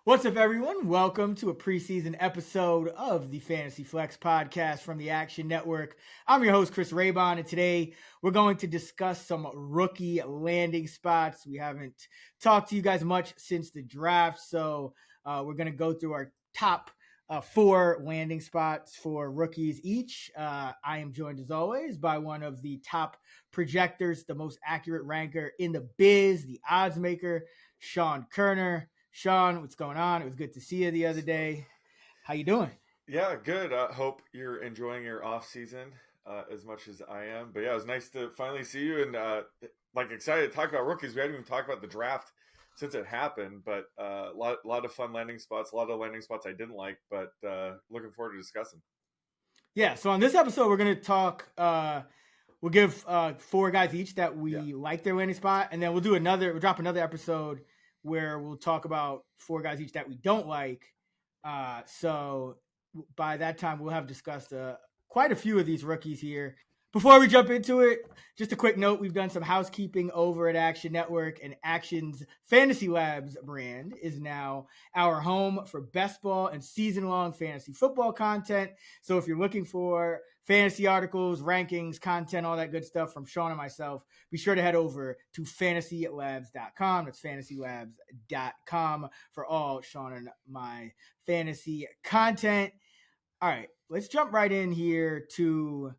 What's up, everyone? Welcome to a preseason episode of the Fantasy Flex podcast from the Action Network. I'm your host, Chris Raybon, and today we're going to discuss some rookie landing spots. We haven't talked to you guys much since the draft, so we're going to go through our top four landing spots for rookies each. I am joined, as always, by one of the top projectors, the most accurate ranker in the biz, the odds maker, Sean Kerner. Sean, what's going on? It was good to see you the other day. How you doing? Yeah, good. Hope you're enjoying your off season as much as I am. But yeah, it was nice to finally see you and excited to talk about rookies. We hadn't even talked about the draft since it happened, but a lot of fun landing spots, a lot of landing spots I didn't like, but looking forward to discussing. Yeah, so on this episode, we're going to talk, we'll give four guys each that we like their landing spot, and then we'll drop another episode where we'll talk about four guys each that we don't like. So by that time, we'll have discussed quite a few of these rookies here. Before we jump into it, just a quick note, we've done some housekeeping over at Action Network, and Action's Fantasy Labs brand is now our home for best ball and season-long fantasy football content. So if you're looking for fantasy articles, rankings, content, all that good stuff from Sean and myself, be sure to head over to fantasylabs.com. That's fantasylabs.com for all Sean and my fantasy content. All right, let's jump right in here to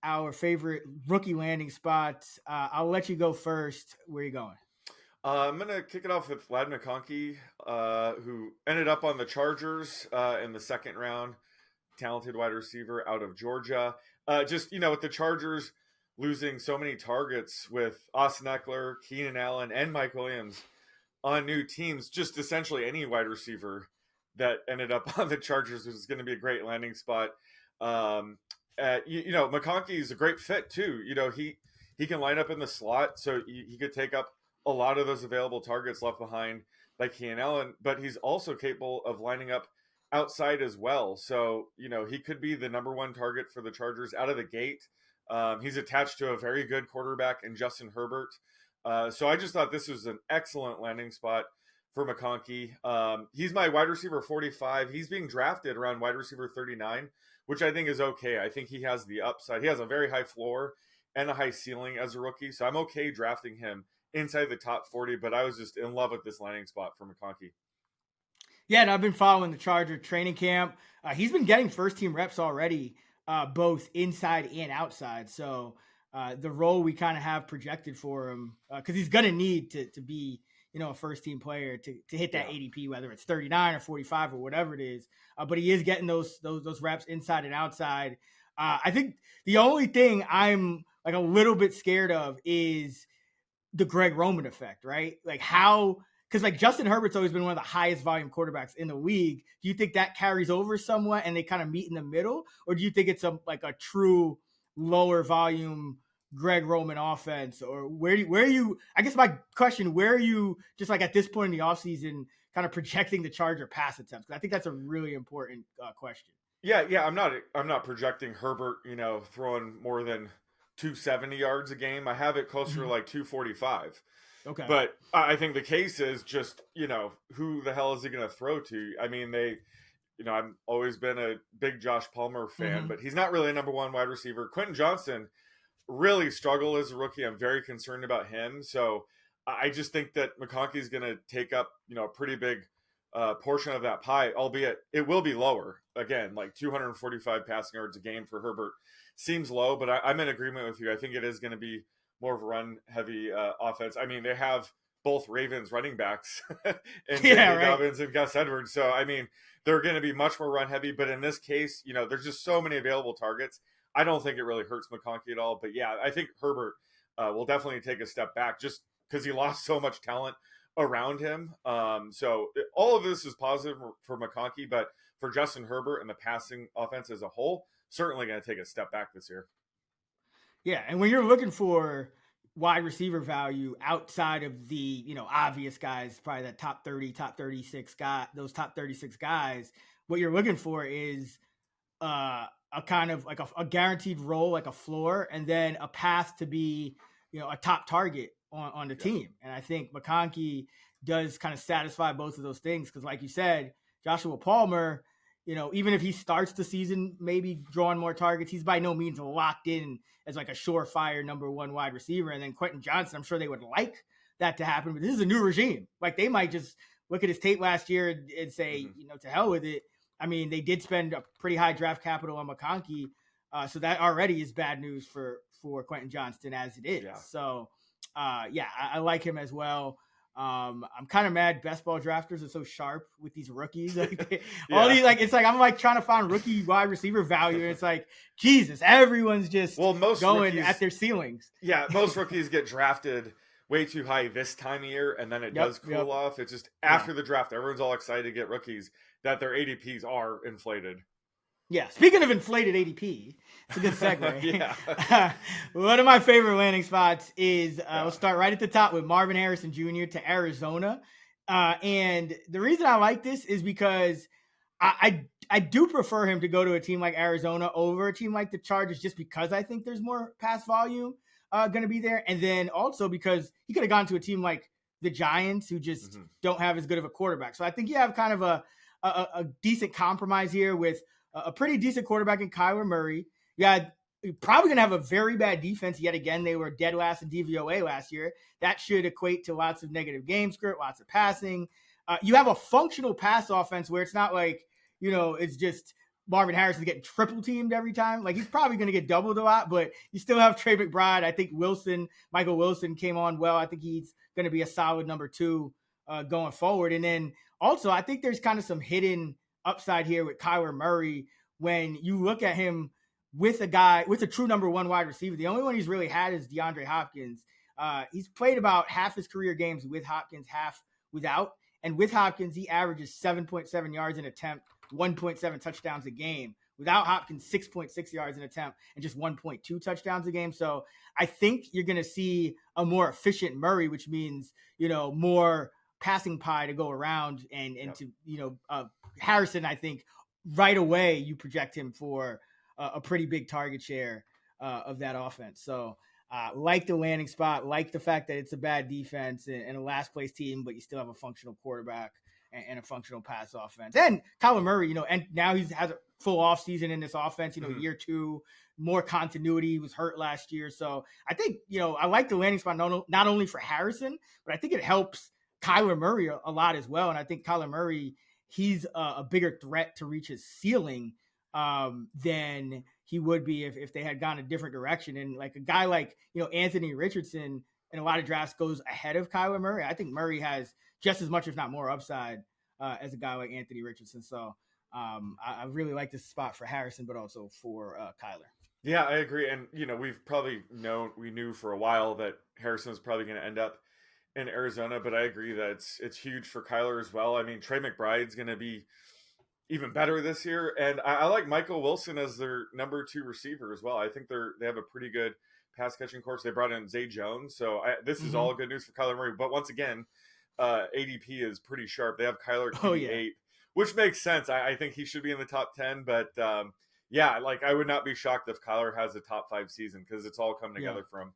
our favorite rookie landing spots. I'll let you go first. Where are you going? I'm going to kick it off with McConkey, who ended up on the Chargers in the second round. Talented wide receiver out of Georgia. With the Chargers losing so many targets with Austin Eckler, Keenan Allen, and Mike Williams on new teams, just essentially any wide receiver that ended up on the Chargers was going to be a great landing spot. McConkey is a great fit too. He can line up in the slot, so he could take up a lot of those available targets left behind by Keenan Allen, but he's also capable of lining up outside as well. So, he could be the number one target for the Chargers out of the gate. He's attached to a very good quarterback in Justin Herbert. So I just thought this was an excellent landing spot for McConkey. He's my wide receiver 45. He's being drafted around wide receiver 39, which I think is okay. I think he has the upside. He has a very high floor and a high ceiling as a rookie. So I'm okay drafting him inside the top 40, but I was just in love with this landing spot for McConkey. Yeah, and I've been following the Charger training camp. He's been getting first-team reps already, both inside and outside. So the role we kind of have projected for him, because he's going to need to be, a first-team player to hit that ADP, whether it's 39 or 45 or whatever it is. But he is getting those reps inside and outside. I think the only thing I'm like a little bit scared of is the Greg Roman effect, right? Like because like Justin Herbert's always been one of the highest volume quarterbacks in the league. Do you think that carries over somewhat and they kind of meet in the middle? Or do you think it's a true lower volume Greg Roman offense? Or where are you, I guess my question, where are you just like at this point in the offseason kind of projecting the Charger pass attempts? Because I think that's a really important question. Yeah. I'm not projecting Herbert, throwing more than 270 yards a game. I have it closer to like 245. Okay. But I think the case is just, who the hell is he going to throw to? I mean, I've always been a big Josh Palmer fan, but he's not really a number one wide receiver. Quentin Johnson really struggled as a rookie. I'm very concerned about him. So I just think that McConkey is going to take up, a pretty big portion of that pie, albeit it will be lower. Again, like 245 passing yards a game for Herbert seems low, but I'm in agreement with you. I think it is going to be more of a run-heavy offense. I mean, they have both Ravens running backs and Dobbins and Gus Edwards. So, I mean, they're going to be much more run-heavy. But in this case, there's just so many available targets. I don't think it really hurts McConkey at all. But, yeah, I think Herbert will definitely take a step back just because he lost so much talent around him. So all of this is positive for McConkey. But for Justin Herbert and the passing offense as a whole, certainly going to take a step back this year. Yeah, and when you're looking for wide receiver value outside of the, obvious guys, probably that top 30, top 36 guy, those top 36 guys, what you're looking for is a kind of like a guaranteed role, like a floor, and then a path to be, a top target on the team. And I think McConkey does kind of satisfy both of those things. Because like you said, Joshua Palmer, even if he starts the season maybe drawing more targets, he's by no means locked in as like a surefire number one wide receiver. And then Quentin Johnson, I'm sure they would like that to happen, but this is a new regime. Like they might just look at his tape last year and say, to hell with it. I mean, they did spend a pretty high draft capital on McConkey. So that already is bad news for Quentin Johnston as it is. Yeah. So, I like him as well. I'm kind of mad best ball drafters are so sharp with these rookies. Like all these, like, it's like, I'm like trying to find rookie wide receiver value. And it's like, Jesus, everyone's just most going rookies, at their ceilings. Yeah. Most rookies get drafted way too high this time of year. And then it does cool off. It's just after the draft, everyone's all excited to get rookies that their ADPs are inflated. Yeah, speaking of inflated ADP, it's a good segue. One of my favorite landing spots is we'll start right at the top with Marvin Harrison Jr. to Arizona. And the reason I like this is because I do prefer him to go to a team like Arizona over a team like the Chargers, just because I think there's more pass volume going to be there. And then also because he could have gone to a team like the Giants, who just don't have as good of a quarterback. So I think you have kind of a decent compromise here with a pretty decent quarterback in Kyler Murray. Yeah, you're probably going to have a very bad defense yet again. They were dead last in DVOA last year. That should equate to lots of negative game script, lots of passing. You have a functional pass offense where it's not like, it's just Marvin Harrison getting triple teamed every time. Like, he's probably going to get doubled a lot, but you still have Trey McBride. I think Michael Wilson came on well. I think he's going to be a solid number 2 going forward. And then also, I think there's kind of some hidden upside here with Kyler Murray when you look at him with a true number 1 wide receiver. The only one he's really had is DeAndre Hopkins. He's played about half his career games with Hopkins, half without. And with Hopkins, he averages 7.7 yards an attempt, 1.7 touchdowns a game. Without Hopkins, 6.6 yards an attempt and just 1.2 touchdowns a game. So I think you're going to see a more efficient Murray, which means, more passing pie to go around and to, Harrison, I think right away you project him for a pretty big target share of that offense. So like the landing spot, like the fact that it's a bad defense and a last place team, but you still have a functional quarterback and a functional pass offense. And Kyler Murray, and now he has a full off season in this offense, year 2, more continuity. He was hurt last year. So I think, I like the landing spot not only for Harrison, but I think it helps Kyler Murray a lot as well. And I think Kyler Murray, he's a bigger threat to reach his ceiling than he would be if they had gone a different direction. And like a guy like, Anthony Richardson in a lot of drafts goes ahead of Kyler Murray. I think Murray has just as much, if not more, upside as a guy like Anthony Richardson. So I really like this spot for Harrison, but also for Kyler. Yeah, I agree. And, we knew for a while that Harrison was probably going to end up in Arizona, but I agree that it's huge for Kyler as well. I mean, Trey McBride's going to be even better this year, and I like Michael Wilson as their number 2 receiver as well. I think they have a pretty good pass catching course. They brought in Zay Jones, so this is all good news for Kyler Murray. But once again, ADP is pretty sharp. They have Kyler QB8, which makes sense. I think he should be in the top 10, but I would not be shocked if Kyler has a top 5 season because it's all coming together for him.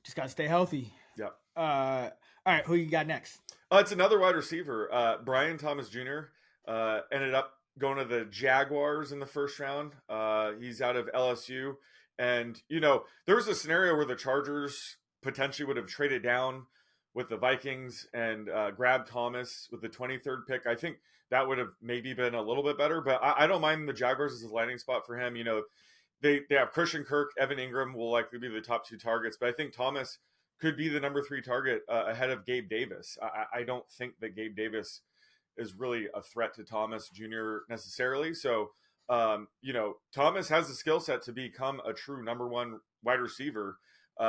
Just got to stay healthy. Yep. All right, who you got next? It's another wide receiver. Brian Thomas Jr. Ended up going to the Jaguars in the first round. He's out of LSU. And, there was a scenario where the Chargers potentially would have traded down with the Vikings and grabbed Thomas with the 23rd pick. I think that would have maybe been a little bit better, but I don't mind the Jaguars as a landing spot for him. They have Christian Kirk, Evan Ingram will likely be the top 2 targets, but I think Thomas could be the number 3 target ahead of Gabe Davis. I don't think that Gabe Davis is really a threat to Thomas Jr. necessarily. So, Thomas has the skill set to become a true number 1 wide receiver.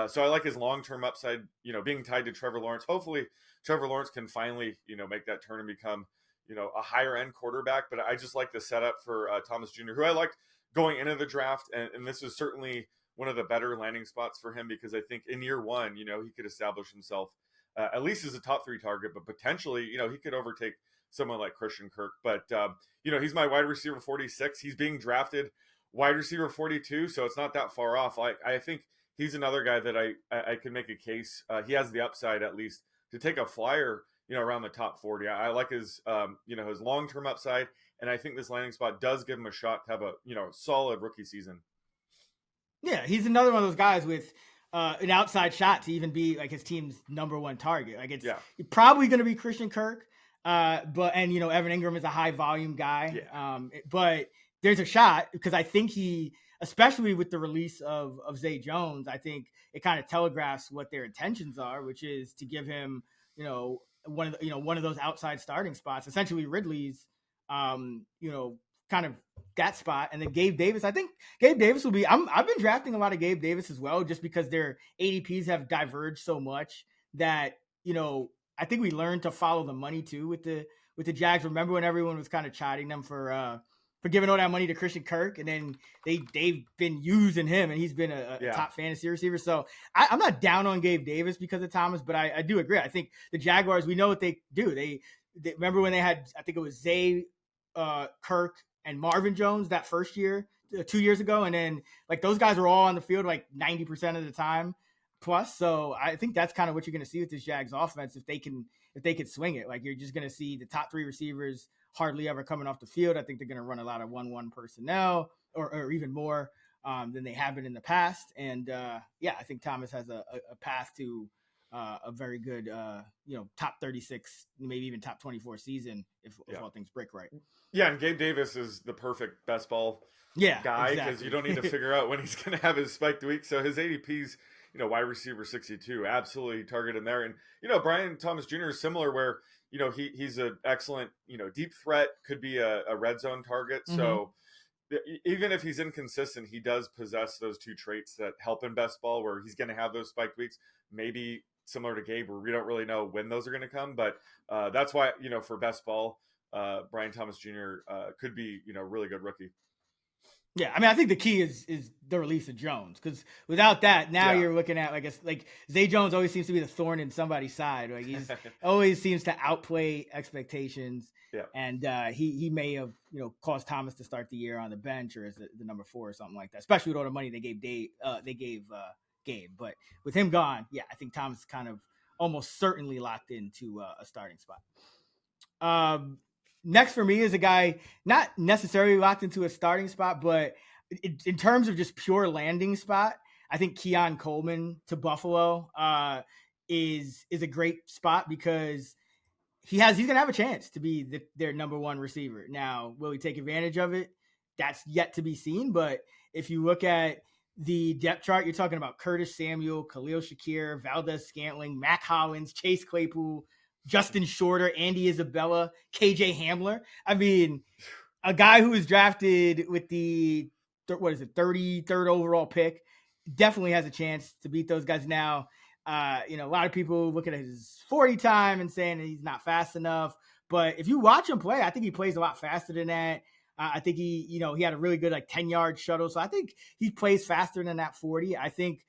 So I like his long-term upside, being tied to Trevor Lawrence. Hopefully Trevor Lawrence can finally, make that turn and become, a higher end quarterback. But I just like the setup for Thomas Jr., who I liked going into the draft. And this is certainly one of the better landing spots for him because I think in year 1, he could establish himself at least as a top 3 target, but potentially, he could overtake someone like Christian Kirk. But, he's my wide receiver 46. He's being drafted wide receiver 42, so it's not that far off. I think he's another guy that I could make a case. He has the upside at least to take a flyer, around the top 40. I like his, his long-term upside. And I think this landing spot does give him a shot to have a, solid rookie season. Yeah, he's another one of those guys with an outside shot to even be like his team's number one target. Like it's probably going to be Christian Kirk, but Evan Ingram is a high volume guy. Yeah. But there's a shot because I think especially with the release of Zay Jones, I think it kind of telegraphs what their intentions are, which is to give him one of those outside starting spots, essentially Ridley's, kind of that spot. And then Gabe Davis, I think Gabe Davis will be, I've been drafting a lot of Gabe Davis as well, just because their ADPs have diverged so much that, I think we learned to follow the money too with the Jags. Remember when everyone was kind of chiding them for giving all that money to Christian Kirk, and then they've been using him, and he's been a top fantasy receiver. So I'm not down on Gabe Davis because of Thomas, but I do agree. I think the Jaguars, we know what they do. They remember when they had, I think it was Zay, Kirk, and Marvin Jones that first year, 2 years ago, and then like those guys were all on the field like 90% of the time plus. So I think that's kind of what you're going to see with this Jags offense if they can swing it. Like you're just going to see the top three receivers hardly ever coming off the field. I think they're going to run a lot of 1-1 personnel or even more than they have been in the past. And I think Thomas has a path to a very good, top 36, maybe even top 24 season if all things break right. Yeah, and Gabe Davis is the perfect best ball guy because you don't need to figure out when he's going to have his spiked week. So his ADP's, wide receiver 62, absolutely target him there. And, Brian Thomas Jr. is similar where, he's an excellent, deep threat, could be a red zone target. Mm-hmm. So even if he's inconsistent, he does possess those two traits that help in best ball where he's going to have those spiked weeks, maybe similar to Gabe where we don't really know when those are going to come. But that's why, for best ball, Brian Thomas Jr. Could be, really good rookie. Yeah, I mean, I think the key is the release of Jones because without that, now you're looking at like Zay Jones always seems to be the thorn in somebody's side. Like he's always seems to outplay expectations. Yeah, and he may have caused Thomas to start the year on the bench or as the number 4 or something like that. Especially with all the money they gave Gabe. But with him gone, I think Thomas is kind of almost certainly locked into a starting spot. Next for me is a guy not necessarily locked into a starting spot, but in terms of just pure landing spot, I think Keon Coleman to Buffalo is a great spot because he's going to have a chance to be their number 1 receiver. Now, will he take advantage of it? That's yet to be seen. But if you look at the depth chart, you're talking about Curtis Samuel, Khalil Shakir, Valdez Scantling, Mac Hollins, Chase Claypool, Justin Shorter, Andy Isabella, KJ Hamler. I mean, a guy who was drafted with the 33rd overall pick definitely has a chance to beat those guys. Now, a lot of people looking at his 40 time and saying that he's not fast enough. But if you watch him play, I think he plays a lot faster than that. I think he had a really good 10-yard shuttle. So I think he plays faster than that 40. I think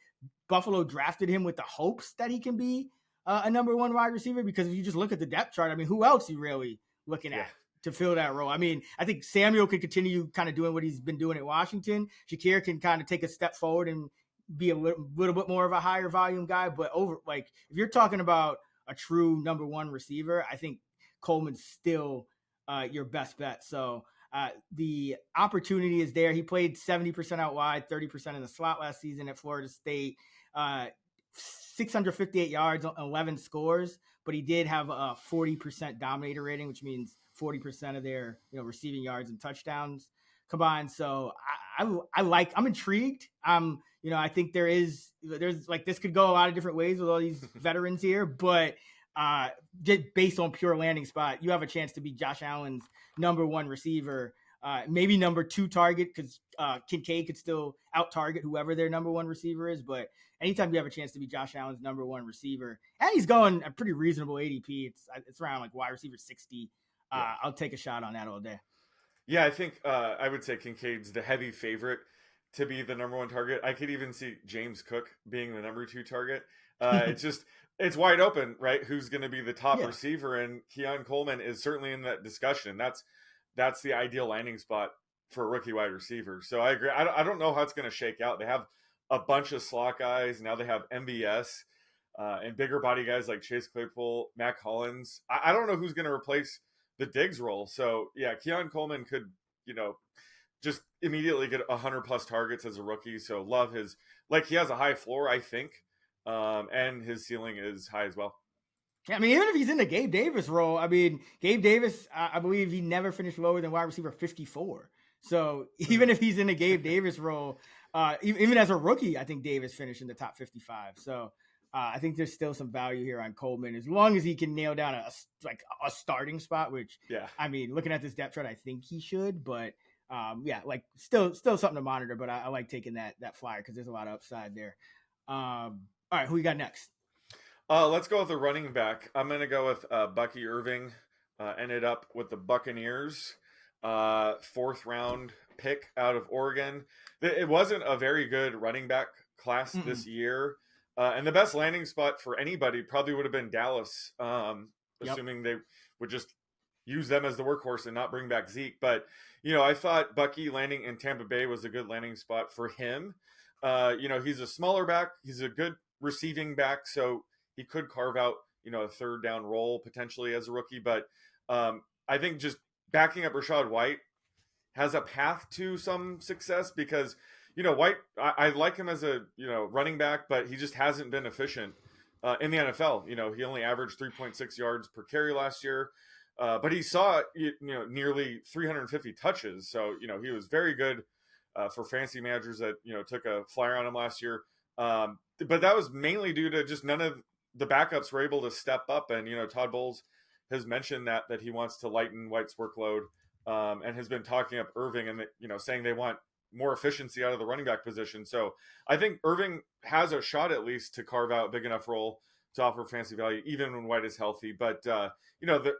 Buffalo drafted him with the hopes that he can be a number 1 wide receiver because if you just look at the depth chart, I mean, who else are you really looking at to fill that role? I mean, I think Samuel could continue kind of doing what he's been doing at Washington. Shakir can kind of take a step forward and be a little bit more of a higher volume guy. But if you're talking about a true number 1 receiver, I think Coleman's still your best bet. So the opportunity is there. He played 70% out wide, 30% in the slot last season at Florida State. 658 yards, 11 scores, but he did have a 40% dominator rating, which means 40% of their receiving yards and touchdowns combined. So I'm intrigued. I think there's like this could go a lot of different ways with all these veterans here, but just based on pure landing spot, you have a chance to be Josh Allen's number 1 receiver. Maybe number 2 target because Kincaid could still out target whoever their number 1 receiver is. But anytime you have a chance to be Josh Allen's number 1 receiver, and he's going a pretty reasonable ADP, it's around like wide receiver 60. I'll take a shot on that all day. Yeah, I think I would say Kincaid's the heavy favorite to be the number 1 target. I could even see James Cook being the number 2 target. It's wide open, right? Who's going to be the top receiver? And Keon Coleman is certainly in that discussion. That's the ideal landing spot for a rookie wide receiver. So I agree. I don't know how it's going to shake out. They have a bunch of slot guys. Now they have MVS. and bigger body guys like Chase Claypool, Mac Hollins. I don't know who's going to replace the Diggs role. So yeah, Keon Coleman could, just immediately get 100+ targets as a rookie. So love his, he has a high floor, I think, and his ceiling is high as well. Yeah, I mean, even if he's in the Gabe Davis role, I mean, Gabe Davis, I believe he never finished lower than wide receiver 54. So even if he's in the Gabe Davis role, even as a rookie, I think Davis finished in the top 55. So I think there's still some value here on Coleman as long as he can nail down a starting spot. Which, I mean, looking at this depth chart, I think he should. But still something to monitor. But I like taking that flyer because there's a lot of upside there. All right, who we got next? Let's go with the running back. I'm going to go with Bucky Irving. Ended up with the Buccaneers. 4th round pick out of Oregon. It wasn't a very good running back class this year. And the best landing spot for anybody probably would have been Dallas, assuming they would just use them as the workhorse and not bring back Zeke. But, I thought Bucky landing in Tampa Bay was a good landing spot for him. He's a smaller back. He's a good receiving back. So he could carve out, a 3rd down role potentially as a rookie. But I think just backing up Rachaad White has a path to some success because, White, I like him as a, running back, but he just hasn't been efficient in the NFL. He only averaged 3.6 yards per carry last year, but he saw, nearly 350 touches. So, he was very good for fantasy managers that, took a flyer on him last year. But that was mainly due to just none of the backups were able to step up. And, Todd Bowles has mentioned that he wants to lighten White's workload and has been talking up Irving and, saying they want more efficiency out of the running back position. So I think Irving has a shot at least to carve out a big enough role to offer fantasy value, even when White is healthy. But,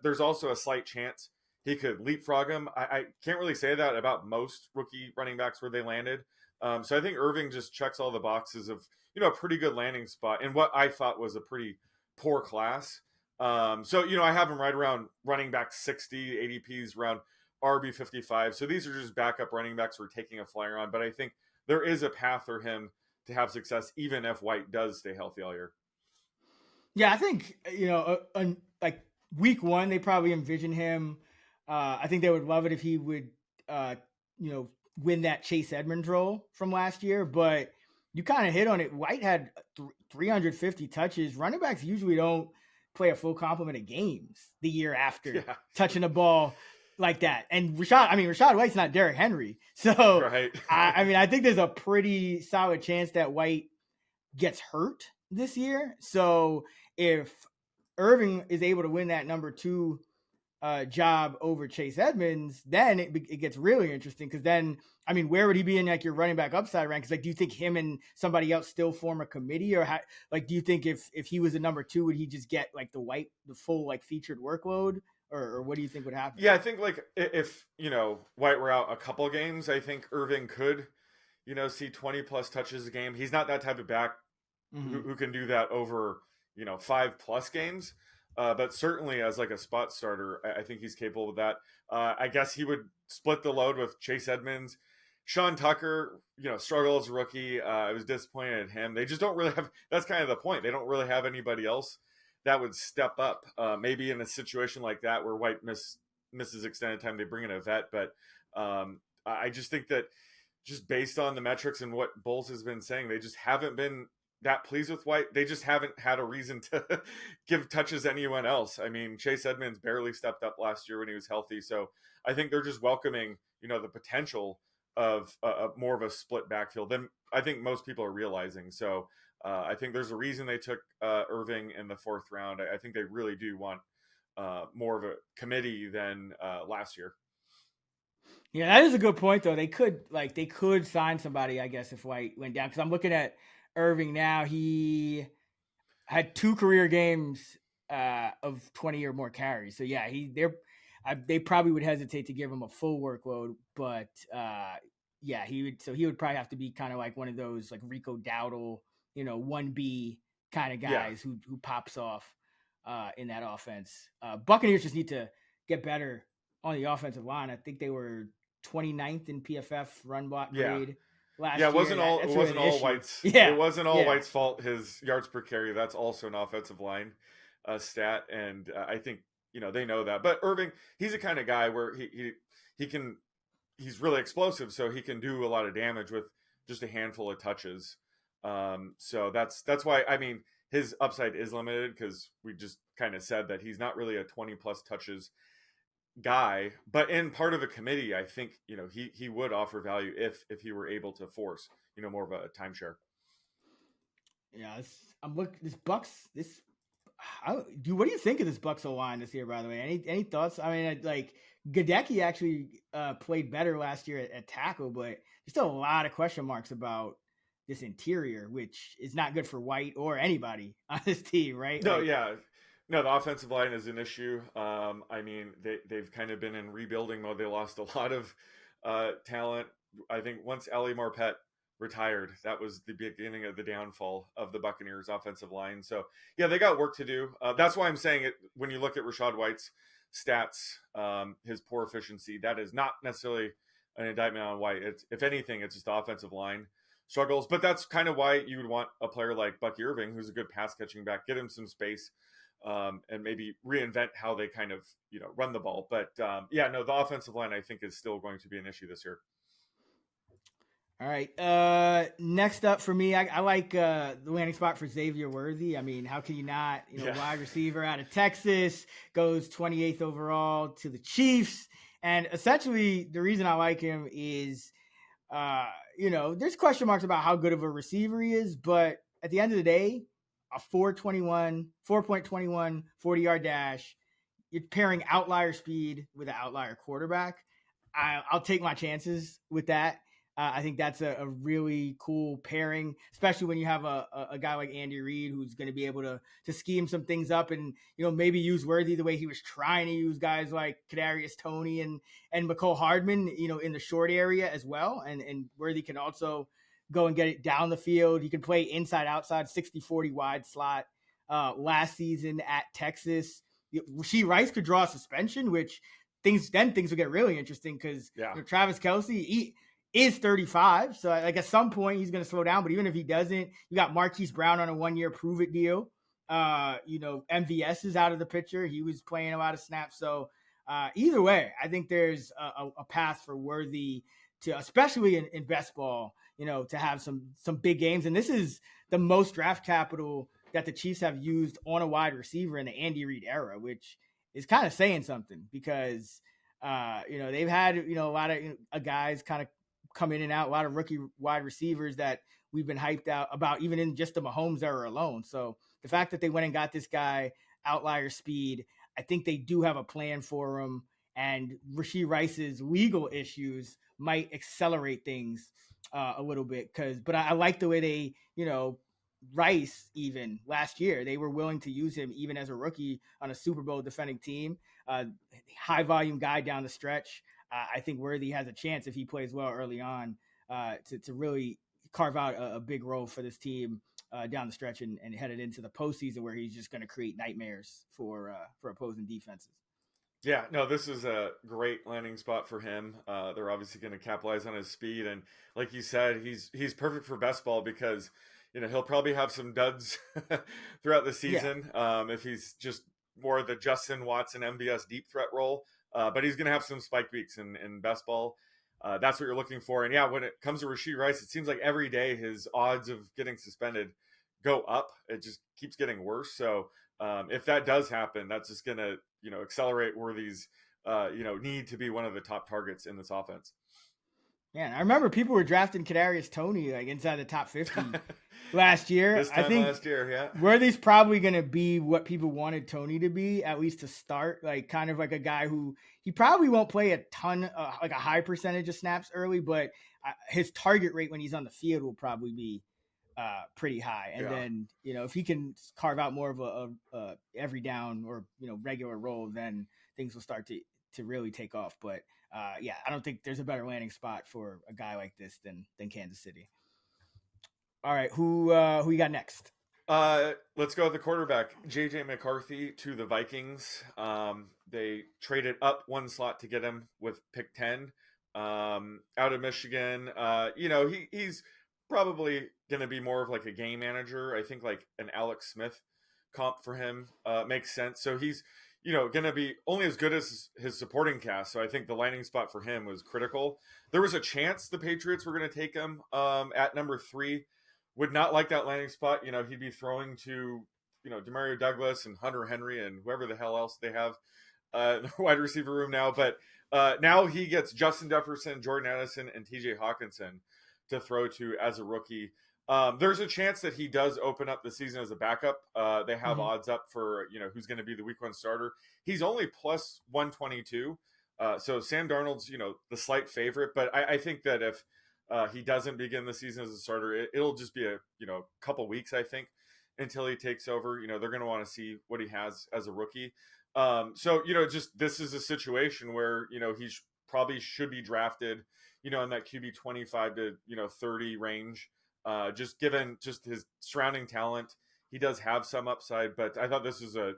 there's also a slight chance he could leapfrog him. I can't really say that about most rookie running backs where they landed. So I think Irving just checks all the boxes of, a pretty good landing spot in what I thought was a pretty poor class. So I have him right around running back 60, ADPs around RB 55. So these are just backup running backs we're taking a flyer on. But I think there is a path for him to have success, even if White does stay healthy all year. Yeah, I think, like week 1, they probably envision him. I think they would love it if he would, win that Chase Edmonds role from last year. But you kind of hit on it. White had 350 touches. Running backs usually don't play a full complement of games the year after touching the ball like that. And Rachaad White's not Derrick Henry. So right. I think there's a pretty solid chance that White gets hurt this year. So if Irving is able to win that number 2 job over Chase Edmonds, then it gets really interesting. Because then, where would he be in like your running back upside rank? Because do you think him and somebody else still form a committee, or do you think if he was a number 2, would he just get like the full like featured workload, or what do you think would happen? Yeah, I think if White were out a couple games, I think Irving could see 20+ touches a game. He's not that type of back who can do that over 5+ games. But certainly as like a spot starter, I think he's capable of that. I guess he would split the load with Chase Edmonds. Sean Tucker, struggled as a rookie. I was disappointed in him. They just don't really have, that's kind of the point. They don't really have anybody else that would step up. Maybe in a situation like that where White misses extended time, they bring in a vet. But I just think that just based on the metrics and what Bowles has been saying, they just haven't been that pleased with White. They just haven't had a reason to give touches to anyone else. Chase Edmonds barely stepped up last year when he was healthy. So I think they're just welcoming, the potential of more of a split backfield than I think most people are realizing. So I think there's a reason they took Irving in the 4th round. I think they really do want more of a committee than last year. Yeah, that is a good point though. They could sign somebody, I guess, if White went down. Because I'm looking at Irving now. He had 2 career games of 20 or more carries. So yeah, they probably would hesitate to give him a full workload, but he would probably have to be kind of like one of those like Rico Dowdle, 1B kind of guys who pops off in that offense. Buccaneers just need to get better on the offensive line. I think they were 29th in PFF run block grade last Yeah, year. it wasn't all White's. Yeah, it wasn't all White's fault. His yards per carry. That's also an offensive line stat, and I think they know that. But Irving, he's the kind of guy where he can. He's really explosive, so he can do a lot of damage with just a handful of touches. So that's why his upside is limited because we just kind of said that he's not really a 20 plus touches guy, but in part of a committee, I think he would offer value if he were able to force more of a timeshare. Yeah, I'm looking this Bucks. What do you think of this Bucks O-line this year? By the way, any thoughts? I mean, like Gadecki actually played better last year at tackle, but there's still a lot of question marks about this interior, which is not good for White or anybody on this team, right? No, No, the offensive line is an issue. They've kind of been in rebuilding mode. They lost a lot of talent. I think once Ali Marpet retired, that was the beginning of the downfall of the Buccaneers offensive line. So yeah, they got work to do. That's why I'm saying it. When you look at Rachaad White's stats, his poor efficiency, that is not necessarily an indictment on White. If anything, it's just the offensive line struggles. But that's kind of why you would want a player like Bucky Irving, who's a good pass catching back, get him some space. And maybe reinvent how they kind of, run the ball. But the offensive line, I think, is still going to be an issue this year. All right. Next up for me, I like the landing spot for Xavier Worthy. I mean, how can you not? Wide receiver out of Texas, goes 28th overall to the Chiefs. And essentially, the reason I like him is, there's question marks about how good of a receiver he is. But at the end of the day, a 4.21 40-yard dash. You're pairing outlier speed with an outlier quarterback. I'll take my chances with that. I think that's a really cool pairing, especially when you have a guy like Andy Reid who's going to be able to scheme some things up and maybe use Worthy the way he was trying to use guys like Kadarius Toney and Mecole Hardman in the short area as well. And Worthy can also go and get it down the field. He can play inside, outside, 60-40 wide slot. Last season at Texas, Rashee Rice could draw a suspension, which things would get really interesting because Travis Kelce he is 35, so like at some point he's going to slow down. But even if he doesn't, you got Marquise Brown on a 1-year prove it deal. MVS is out of the picture. He was playing a lot of snaps. So either way, I think there's a path for Worthy to, especially in best ball, to have some big games. And this is the most draft capital that the Chiefs have used on a wide receiver in the Andy Reid era, which is kind of saying something because, they've had, a lot of guys kind of come in and out, a lot of rookie wide receivers that we've been hyped out about, even in just the Mahomes era alone. So the fact that they went and got this guy outlier speed, I think they do have a plan for him. And Rashee Rice's legal issues might accelerate things a little bit. But I like the way they, Rice, even last year, they were willing to use him even as a rookie on a Super Bowl defending team, high volume guy down the stretch. I think Worthy has a chance if he plays well early on to really carve out a big role for this team down the stretch and headed into the postseason where he's just going to create nightmares for opposing defenses. Yeah, no, this is a great landing spot for him. They're obviously going to capitalize on his speed, and like you said, he's perfect for best ball because he'll probably have some duds throughout the season if he's just more the Justin Watson MVS deep threat role. But he's going to have some spike weeks in best ball. That's what you're looking for. And when it comes to Rashee Rice, it seems like every day his odds of getting suspended go up. It just keeps getting worse. So if that does happen, that's just going to accelerate Worthy's need to be one of the top targets in this offense. Man, I remember people were drafting Kadarius Toney like inside the top 50 last year. This time last year, yeah. Worthy's probably going to be what people wanted Toney to be, at least to start, like kind of like a guy who he probably won't play a ton, like a high percentage of snaps early, but his target rate when he's on the field will probably be pretty high. And then, if he can carve out more of a every down or, regular role, then things will start to really take off. But I don't think there's a better landing spot for a guy like this than Kansas City. All right, who you got next? Let's go with the quarterback, JJ McCarthy to the Vikings. They traded up one slot to get him with pick 10. out of Michigan. He's probably going to be more of like a game manager. I think like an Alex Smith comp for him makes sense. So he's, going to be only as good as his supporting cast. So I think the landing spot for him was critical. There was a chance the Patriots were going to take him at number 3. Would not like that landing spot. He'd be throwing to, Demario Douglas and Hunter Henry and whoever the hell else they have in the wide receiver room now. But now he gets Justin Jefferson, Jordan Addison, and TJ Hawkinson to throw to as a rookie. There's a chance that he does open up the season as a backup. They have odds up for, who's going to be the week 1 starter. He's only plus 122. So Sam Darnold's, the slight favorite. But I think that if he doesn't begin the season as a starter, it'll just be a, couple weeks, I think, until he takes over. They're going to want to see what he has as a rookie. Just this is a situation where, he probably should be drafted, in that QB 25 to, 30 range. Just given just his surrounding talent, he does have some upside, but I thought this was a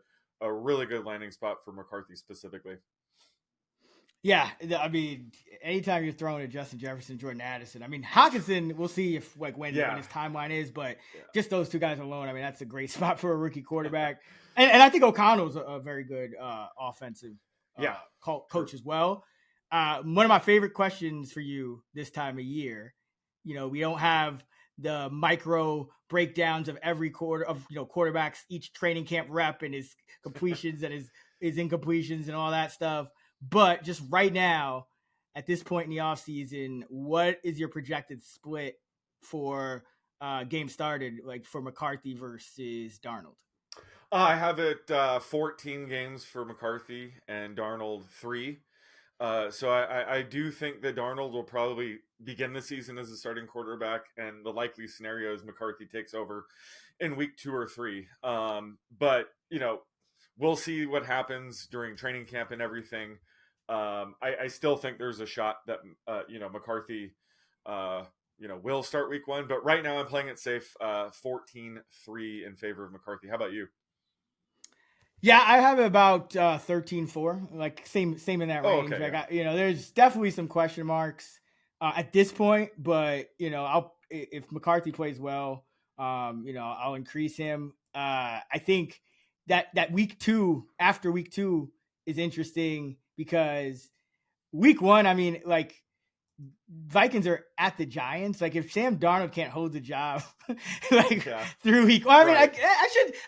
really good landing spot for McCarthy specifically. Yeah, I mean, anytime you're throwing at Justin Jefferson, Jordan Addison, I mean, Hawkinson, we'll see if when his timeline is, but just those two guys alone, I mean, that's a great spot for a rookie quarterback. And I think O'Connell's a very good offensive coach as well. One of my favorite questions for you this time of year, we don't have the micro breakdowns of every quarter of, quarterbacks, each training camp rep and his completions and his incompletions and all that stuff. But just right now, at this point in the offseason, what is your projected split for game started, like for McCarthy versus Darnold? I have it 14 games for McCarthy and Darnold 3. So I do think that Darnold will probably begin the season as a starting quarterback, and the likely scenario is McCarthy takes over in week 2 or 3. But we'll see what happens during training camp and everything. I still think there's a shot that McCarthy will start week 1, but right now I'm playing it safe, 14-3 in favor of McCarthy. How about you? Yeah, I have about 13-4, like same in that range. Okay, like there's definitely some question marks at this point, but if McCarthy plays well, I'll increase him. I think that after week 2 is interesting because week 1, I mean, like, Vikings are at the Giants. Like, if Sam Darnold can't hold the job through week, well, I mean, right.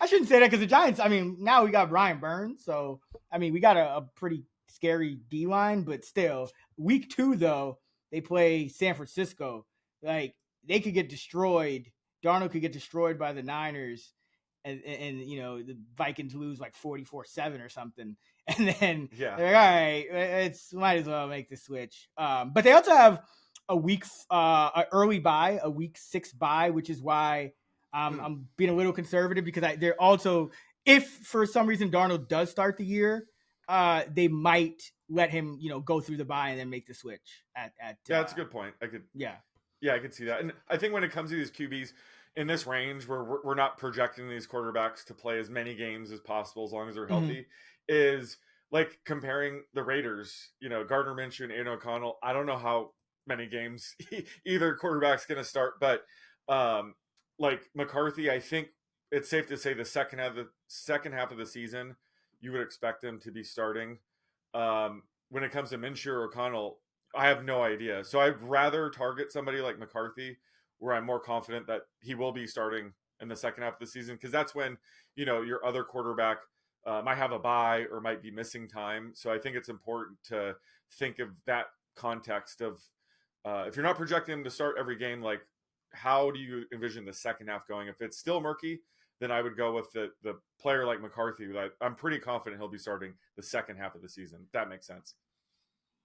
I shouldn't say that because the Giants, I mean, now we got Brian Burns, so I mean, we got a pretty scary D line, but still, week 2 though, they play San Francisco. Like, they could get destroyed. Darnold could get destroyed by the Niners, and the Vikings lose like 44-7 or something. And then they're like, all right, might as well make the switch. But they also have a week, an early bye, a week 6 bye, which is why I'm being a little conservative because they're also, if for some reason Darnold does start the year, they might let him, go through the bye and then make the switch. That's a good point. I could see that. And I think when it comes to these QBs in this range, where we're not projecting these quarterbacks to play as many games as possible as long as they're healthy. Is like comparing the Raiders, Gardner Minshew and Aiden O'Connell. I don't know how many games either quarterback's going to start, but like McCarthy, I think it's safe to say the second half of the season, you would expect him to be starting. When it comes to Minshew or O'Connell, I have no idea. So I'd rather target somebody like McCarthy, where I'm more confident that he will be starting in the second half of the season, because that's when your other quarterback might have a bye or might be missing time. So I think it's important to think of that context of if you're not projecting him to start every game, like how do you envision the second half going? If it's still murky, then I would go with the player like McCarthy. That I'm pretty confident he'll be starting the second half of the season. If that makes sense.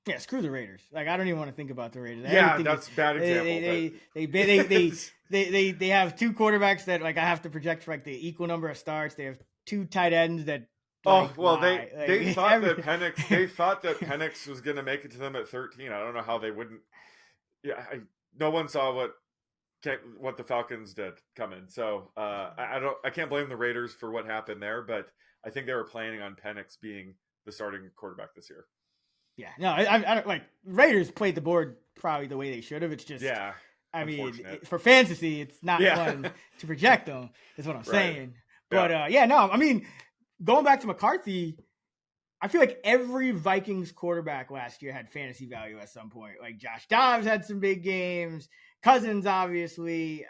Yeah, screw the Raiders. Like, I don't even want to think about the Raiders. Yeah, that's a bad example. They have 2 quarterbacks that, like, I have to project for like the equal number of starts. They have 2 tight ends that. They thought that Penix was going to make it to them at 13. I don't know how they wouldn't. Yeah, no one saw what the Falcons did come in. So I can't blame the Raiders for what happened there, but I think they were planning on Penix being the starting quarterback this year. Yeah, no, I don't like Raiders played the board probably the way they should have. It's just, I mean, for fantasy, it's not fun to project them. Is what I'm saying. But no, I mean, going back to McCarthy, I feel like every Vikings quarterback last year had fantasy value at some point. Like Josh Dobbs had some big games. Cousins, obviously.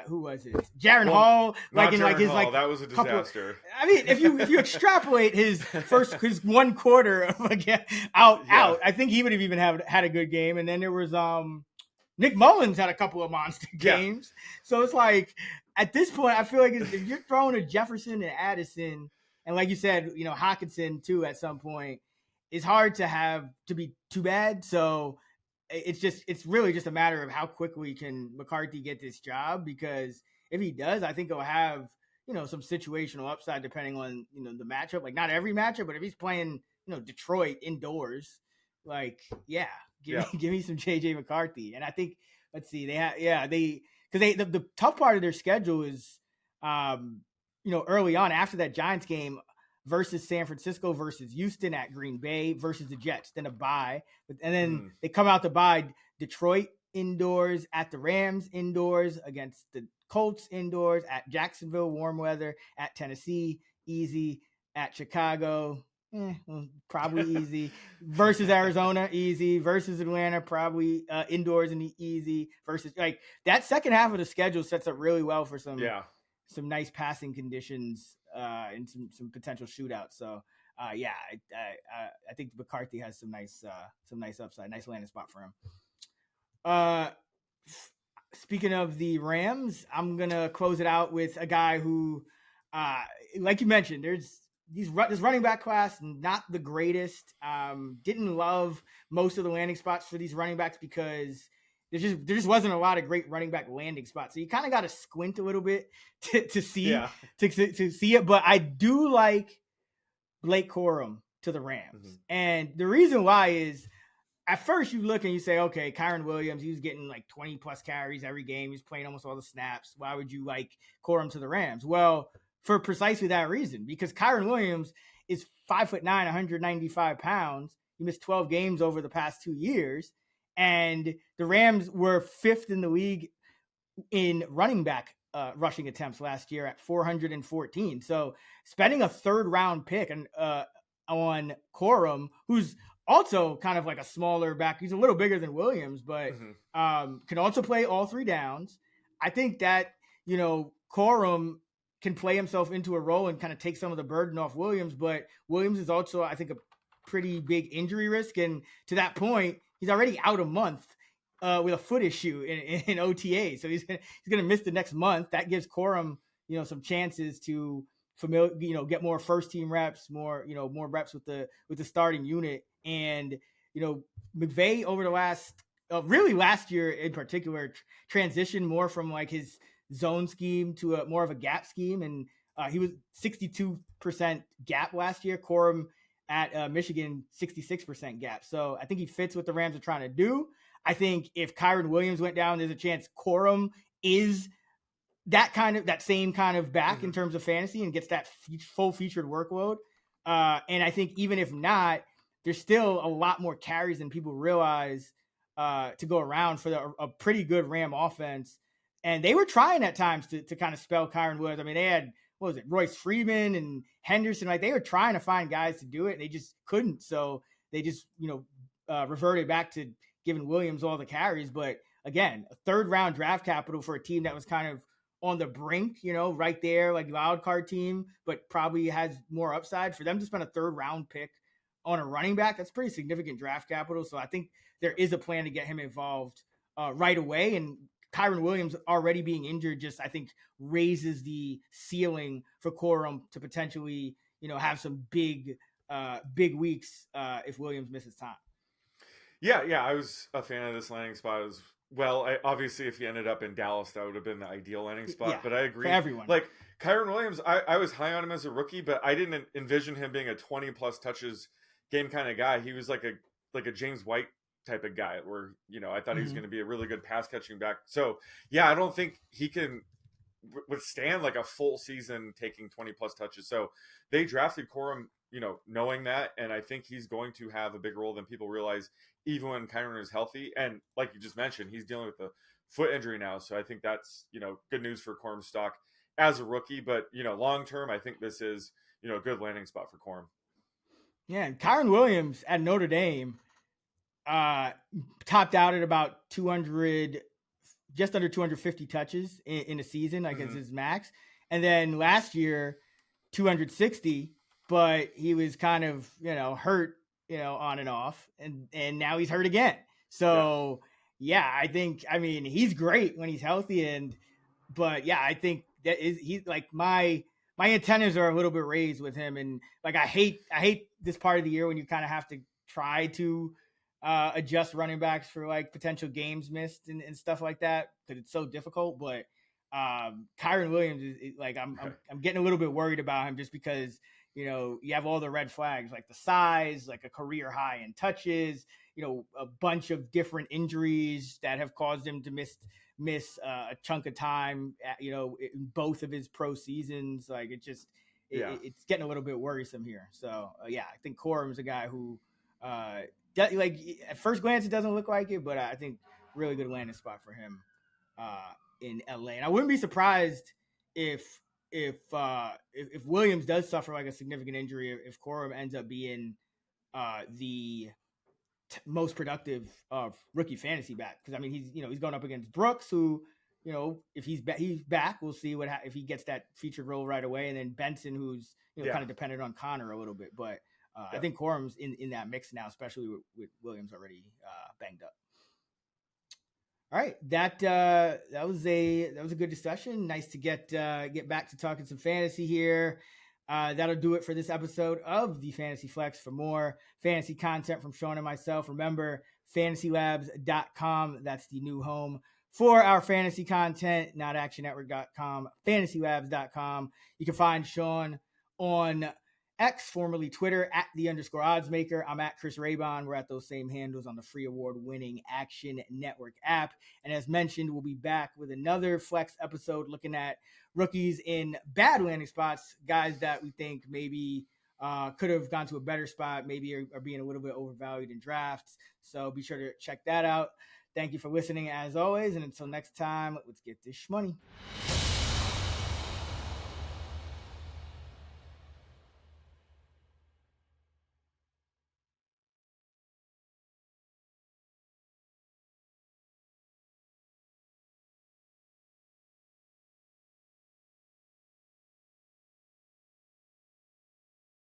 Who was it? Jaron Hall. Like in like his like that was a disaster. I mean, if you extrapolate his one quarter of out, I think he would have even had a good game. And then there was Nick Mullins had a couple of monster games. So it's like at this point, I feel like if you're throwing a Jefferson and Addison, and like you said, Hockenson too at some point, it's hard to be too bad. So it's really just a matter of how quickly can McCarthy get this job, because if he does, I think he'll have some situational upside depending on the matchup. Like not every matchup, but if he's playing Detroit indoors, like give me some JJ McCarthy. And I think let's see, the tough part of their schedule is early on after that Giants game versus San Francisco, versus Houston, at Green Bay, versus the Jets, then a bye. And then they come out to bye Detroit indoors, at the Rams indoors, against the Colts indoors, at Jacksonville, warm weather, at Tennessee, easy, at Chicago, probably easy, versus Arizona, easy, versus Atlanta, probably indoors and easy, versus like that second half of the schedule sets up really well for some nice passing conditions and some potential shootouts. So I think McCarthy has some nice upside, nice landing spot for him. Speaking of the Rams, I'm gonna close it out with a guy who, like you mentioned, there's this running back class not the greatest. Didn't love most of the landing spots for these running backs because there just wasn't a lot of great running back landing spots. So you kind of got to squint a little bit to see it. But I do like Blake Corum to the Rams. And the reason why is, at first you look and you say, okay, Kyron Williams, he was getting like 20 plus carries every game. He's playing almost all the snaps. Why would you like Corum to the Rams? Well, for precisely that reason, because Kyron Williams is 5'9", 195 pounds. He missed 12 games over the past 2 years. And the Rams were 5th in the league in running back rushing attempts last year at 414. So spending a 3rd round pick on Corum, who's also kind of like a smaller back. He's a little bigger than Williams, but can also play all 3 downs. I think that, Corum can play himself into a role and kind of take some of the burden off Williams, but Williams is also, I think, a pretty big injury risk. And to that point, he's already out a month with a foot issue in OTA. So he's going to miss the next month. That gives Corum, some chances to get more first team reps, more reps with the starting unit. And, McVay over the last year in particular, transitioned more from like his zone scheme to more of a gap scheme. And he was 62% gap last year. Corum at Michigan, 66% gap. So I think he fits what the Rams are trying to do. I think if Kyron Williams went down, there's a chance Corum is that same kind of back in terms of fantasy and gets that full featured workload. And I think even if not, there's still a lot more carries than people realize to go around for a pretty good Ram offense. And they were trying at times to kind of spell Kyron Williams. I mean, they had, Royce Freeman and Henderson. Like, they were trying to find guys to do it, and they just couldn't. So they just, reverted back to giving Williams all the carries. But again, a 3rd round draft capital for a team that was kind of on the brink, right there, like wild card team, but probably has more upside. For them to spend a 3rd round pick on a running back, that's pretty significant draft capital. So I think there is a plan to get him involved right away. And Kyron Williams already being injured just, I think, raises the ceiling for Corum to potentially, have some big weeks if Williams misses time. Yeah, I was a fan of this landing spot as well. Obviously, if he ended up in Dallas, that would have been the ideal landing spot. Yeah, but I agree. For everyone. Like, Kyron Williams, I was high on him as a rookie, but I didn't envision him being a 20-plus touches game kind of guy. He was like a James White type of guy where, I thought he was going to be a really good pass catching back. So, yeah, I don't think he can withstand like a full season taking 20-plus touches. So they drafted Corum, knowing that. And I think he's going to have a bigger role than people realize, even when Kyron is healthy. And like you just mentioned, he's dealing with a foot injury now. So I think that's, good news for Corum's stock as a rookie. But, long term, I think this is, a good landing spot for Corum. Yeah, and Kyron Williams at Notre Dame topped out at about 200, just under 250 touches in a season, like as his max. And then last year, 260, but he was kind of, hurt, on and off. And now he's hurt again. So, I think, he's great when he's healthy. But I think that he's like my antennas are a little bit raised with him. And like, I hate this part of the year when you kind of have to try to adjust running backs for like potential games missed and stuff like that, because it's so difficult. But Kyron Williams is like, I'm getting a little bit worried about him just because, you have all the red flags, like the size, like a career high in touches, a bunch of different injuries that have caused him to miss a chunk of time, in both of his pro seasons. Like it's getting a little bit worrisome here. So I think Corum is a guy who, like at first glance, it doesn't look like it, but I think really good landing spot for him in LA. And I wouldn't be surprised if Williams does suffer like a significant injury, if Corum ends up being the most productive rookie fantasy back. Because he's going up against Brooks, who if he's back, we'll see if he gets that featured role right away, and then Benson, who's kind of dependent on Connor a little bit, but. I think Corum's in that mix now, especially with Williams already banged up. All right, that was a good discussion. Nice to get back to talking some fantasy here. That'll do it for this episode of the Fantasy Flex. For more fantasy content from Sean and myself, remember fantasylabs.com. That's the new home for our fantasy content, notactionnetwork.com, fantasylabs.com. You can find Sean on X, formerly Twitter, at @the_oddsmaker. I'm at Chris Raybon. We're at those same handles on the free award-winning Action Network app. And as mentioned, we'll be back with another Flex episode looking at rookies in bad landing spots, guys that we think maybe could have gone to a better spot, maybe are being a little bit overvalued in drafts. So be sure to check that out. Thank you for listening as always. And until next time, let's get this shmoney.